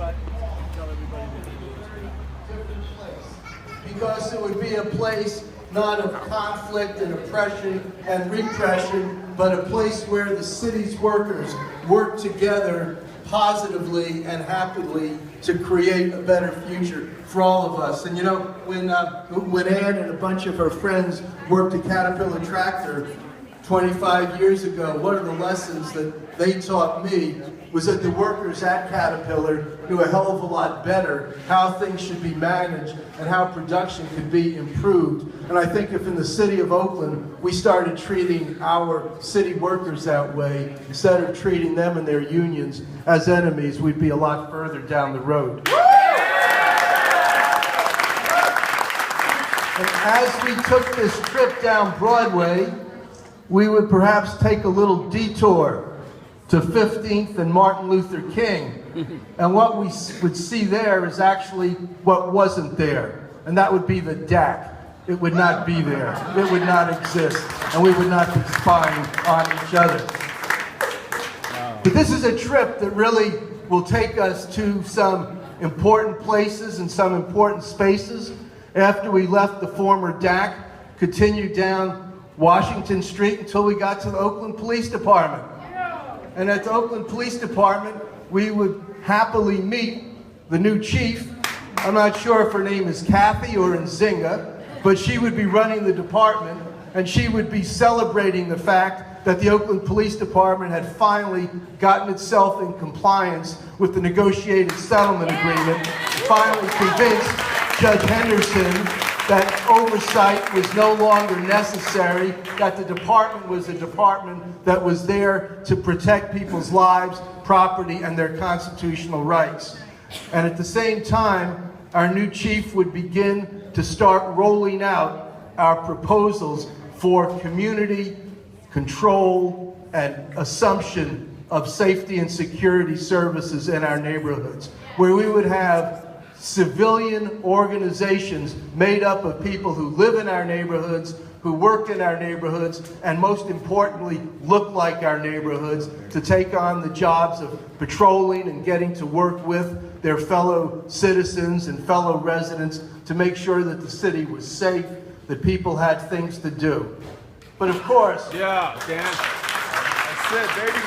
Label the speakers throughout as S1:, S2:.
S1: but tell everybody that
S2: because it would be a place not of conflict and oppression and repression, but a place where the city's workers work together positively and happily to create a better future for all of us. And you know, when Ann and a bunch of her friends worked at Caterpillar Tractor 25 years ago, one of the lessons that they taught me was that the workers at Caterpillar knew a hell of a lot better how things should be managed and how production could be improved. And I think if in the city of Oakland we started treating our city workers that way, instead of treating them and their unions as enemies, we'd be a lot further down the road. And as we took this trip down Broadway, we would perhaps take a little detour to 15th and Martin Luther King. And what we would see there is actually what wasn't there. And that would be the DAC. It would not be there. It would not exist. And we would not be spying on each other. But this is a trip that really will take us to some important places and some important spaces. After we left the former DAC, continued down Washington Street until we got to the Oakland Police Department. And at the Oakland Police Department, we would happily meet the new chief. I'm not sure if her name is Kathy or Nzinga, but she would be running the department, and she would be celebrating the fact that the Oakland Police Department had finally gotten itself in compliance with the negotiated settlement agreement, finally convinced Judge Henderson that oversight was no longer necessary, that the department was a department that was there to protect people's lives, property, and their constitutional rights. And at the same time, our new chief would begin to start rolling out our proposals for community control and assumption of safety and security services in our neighborhoods, where we would have civilian organizations made up of people who live in our neighborhoods, who work in our neighborhoods, and most importantly, look like our neighborhoods, to take on the jobs of patrolling and getting to work with their fellow citizens and fellow residents to make sure that the city was safe, that people had things to do. But of course...
S1: Yeah, Dan. That's it, baby.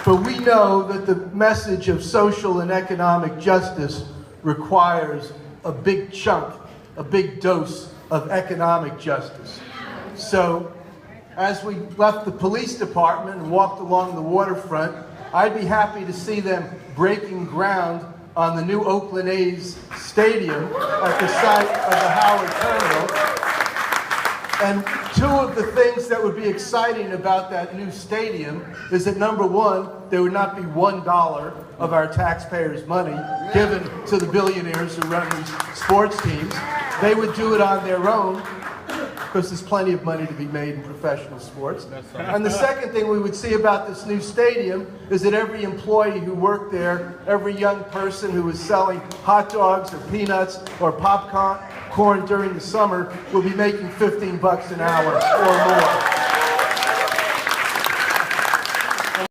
S2: But we know that the message of social and economic justice requires a big chunk, a big dose of economic justice. So as we left the police department and walked along the waterfront, I'd be happy to see them breaking ground on the new Oakland A's stadium at the site of the Howard Terminal. And two of the things that would be exciting about that new stadium is that, number one, there would not be $1 of our taxpayers' money given to the billionaires who run these sports teams. They would do it on their own, because there's plenty of money to be made in professional sports. And the second thing we would see about this new stadium is that every employee who worked there, every young person who was selling hot dogs or peanuts or popcorn during the summer will be making $15 an hour or more.